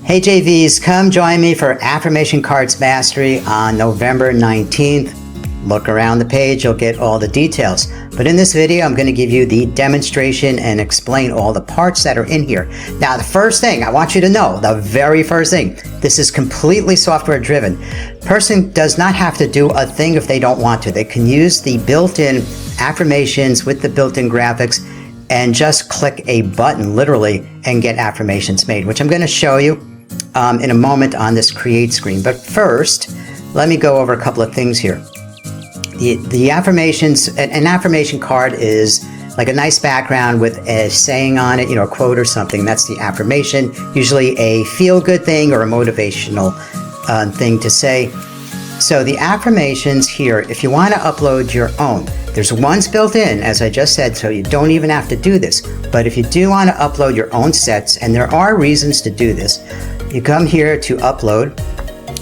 Hey JVs, come join me for Affirmation Cards Mastery on November 19th. Look around the page, you'll get all the details. But in this video, I'm going to give you the demonstration and explain all the parts that are in here. Now, the first thing I want you to know, the very first thing, this is completely software driven. Person does not have to do a thing if they don't want to. They can use the built-in affirmations with the built-in graphics and just click a button, literally, and get affirmations made, which I'm going to show you in a moment on this create screen. But first, let me go over a couple of things here. The affirmations, an affirmation card is like a nice background with a saying on it, a quote or something. That's the affirmation, usually a feel-good thing or a motivational thing to say. So the affirmations here, if you want to upload your own, there's ones built in, as I just said, so you don't even have to do this. But if you do want to upload your own sets, and there are reasons to do this, you come here to upload,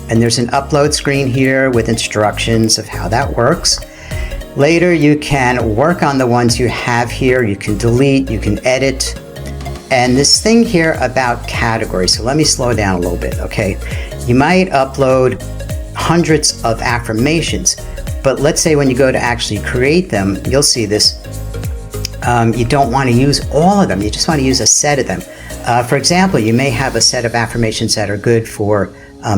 and there's an upload screen here with instructions of how that works. Later, you can work on the ones you have here. You can delete, you can edit. And this thing here about categories, so let me slow down a little bit, okay? You might upload hundreds of affirmations, but let's say when you go to actually create them, you'll see this. You don't want to use all of them. You just want to use a set of them. For example, you may have a set of affirmations that are good for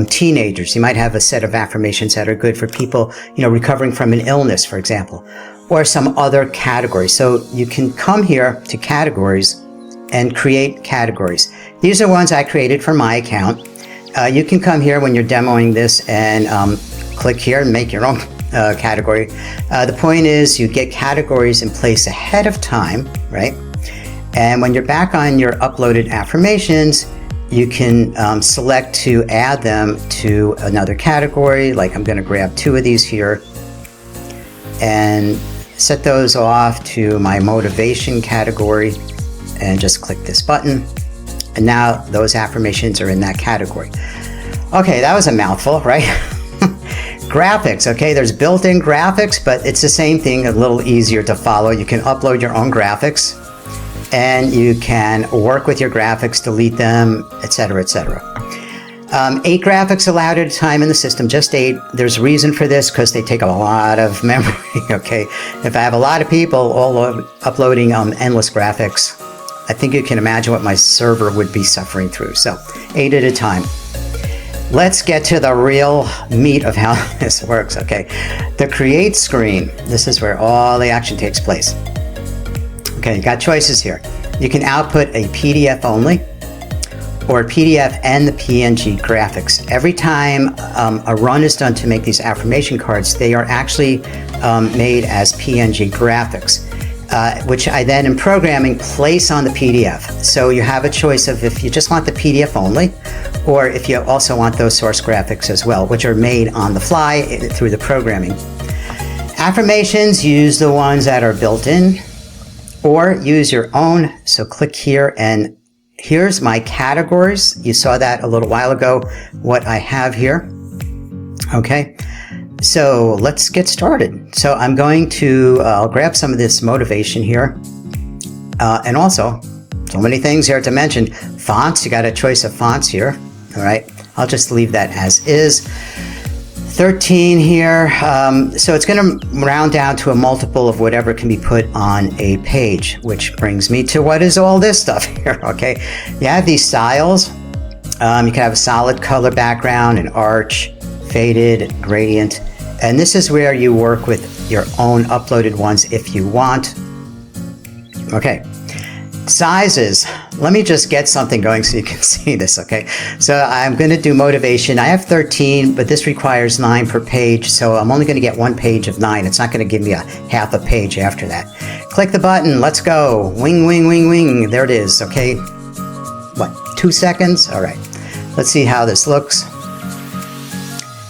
teenagers. You might have a set of affirmations that are good for people, recovering from an illness, for example, or some other category. So you can come here to categories and create categories. These are ones I created for my account. You can come here when you're demoing this and click here and make your own category. The point is you get categories in place ahead of time, right? And when you're back on your uploaded affirmations, you can select to add them to another category. Like I'm going to grab 2 of these here and set those off to my motivation category and just click this button. And now those affirmations are in that category. Okay, that was a mouthful, right? Graphics, okay, there's built-in graphics, but it's the same thing, a little easier to follow. You can upload your own graphics and you can work with your graphics, delete them, etc., etc. 8 graphics allowed at a time in the system, just 8. There's a reason for this because they take a lot of memory, okay? If I have a lot of people all uploading endless graphics, I think you can imagine what my server would be suffering through. So 8 at a time. Let's get to the real meat of how this works, okay? The create screen, this is where all the action takes place. Okay, you got choices here. You can output a PDF only or PDF and the PNG graphics. Every time a run is done to make these affirmation cards, they are actually made as PNG graphics. Which I then in programming place on the PDF. So you have a choice of if you just want the PDF only, or if you also want those source graphics as well, which are made on the fly through the programming. Affirmations, use the ones that are built in, or use your own. So click here, and here's my categories. You saw that a little while ago, what I have here. Okay. So let's get started. So I'm going to I'll grab some of this motivation here. And also, so many things here to mention. Fonts, you got a choice of fonts here. All right, I'll just leave that as is. 13 here. So it's going to round down to a multiple of whatever can be put on a page, which brings me to what is all this stuff here, okay? You have these styles. You can have a solid color background, an arch, faded, gradient. And this is where you work with your own uploaded ones if you want. Okay, sizes. Let me just get something going so you can see this, okay? So I'm going to do motivation. I have 13, but this requires 9 per page, so I'm only going to get 1 page of 9. It's not going to give me a half a page after that. Click the button. Let's go. Wing, wing, wing, wing. There it is, okay? What, 2 seconds? All right. Let's see how this looks.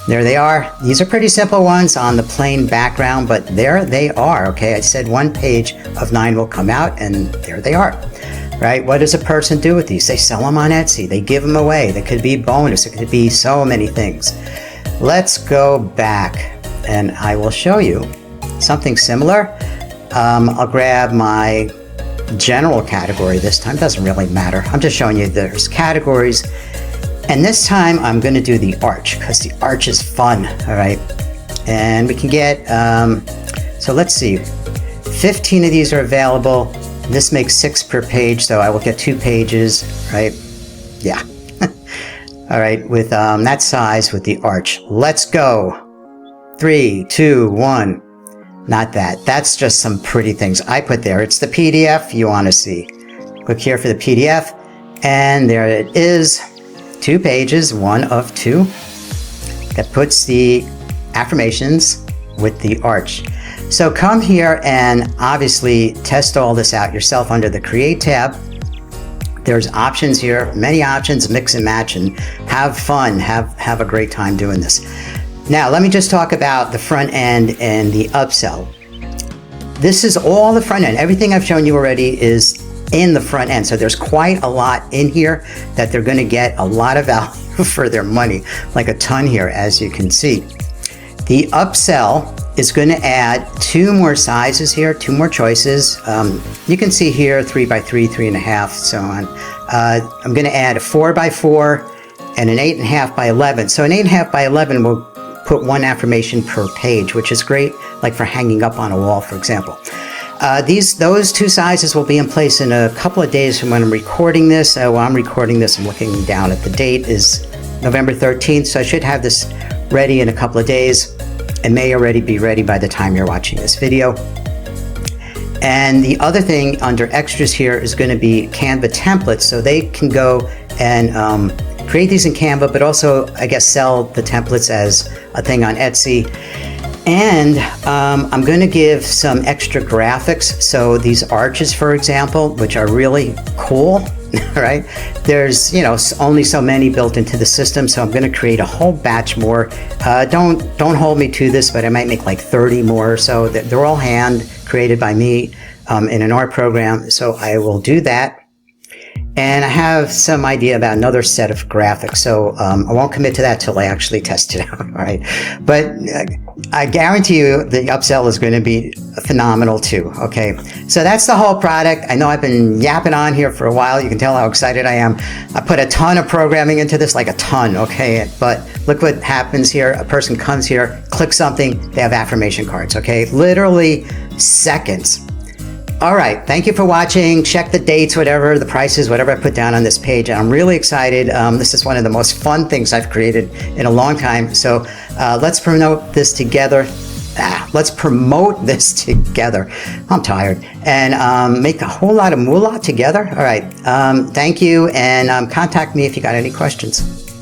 There they are. These are pretty simple ones on the plain background, but there they are, okay? I said 1 page of 9 will come out, and there they are, right? What does a person do with these? They sell them on Etsy. They give them away. They could be bonus. It could be so many things. Let's go back, and I will show you something similar. I'll grab my general category this time. Doesn't really matter. I'm just showing you there's categories. And this time I'm going to do the arch because the arch is fun. All right. And we can get, so let's see, 15 of these are available. This makes 6 per page, so I will get 2 pages, right? Yeah. All right, with that size with the arch. Let's go. 3, 2, 1. Not that. That's just some pretty things I put there. It's the PDF you want to see. Click here for the PDF, and there it is. 2 pages, 1 of 2. That puts the affirmations with the arch. So come here and obviously test all this out yourself under the Create tab. There's options here, many options, mix and match, and have fun, have a great time doing this. Now, let me just talk about the front end and the upsell. This is all the front end. Everything I've shown you already is in the front end. So there's quite a lot in here that they're going to get a lot of value for their money, like a ton here, as you can see. The upsell is going to add 2 more sizes here, 2 more choices. You can see here 3x3, 3.5, so on. I'm going to add a 4x4 and an 8.5x11. So an 8.5x11 will put 1 affirmation per page, which is great, like for hanging up on a wall, for example. Those 2 sizes will be in place in a couple of days from when I'm recording this. While I'm recording this, I'm looking down at the date is November 13th, so I should have this ready in a couple of days. It may already be ready by the time you're watching this video. And the other thing under extras here is going to be Canva templates, so they can go and create these in Canva, but also, I guess, sell the templates as a thing on Etsy. And I'm going to give some extra graphics. So these arches, for example, which are really cool, right? There's, only so many built into the system, so I'm going to create a whole batch more. Don't hold me to this, but I might make like 30 more. So they're all hand created by me in an art program. So I will do that. And I have some idea about another set of graphics, so I won't commit to that till I actually test it out, all right? But I guarantee you the upsell is going to be phenomenal too, okay? So that's the whole product. I know I've been yapping on here for a while. You can tell how excited I am. I put a ton of programming into this, like a ton, okay? But look what happens here. A person comes here, clicks something, they have affirmation cards, okay? Literally seconds. All right, thank you for watching. Check the dates, whatever, the prices, whatever I put down on this page. I'm really excited. This is one of the most fun things I've created in a long time. So let's promote this together. Let's promote this together. I'm tired. And make a whole lot of moolah together. All right, thank you. And contact me if you got any questions.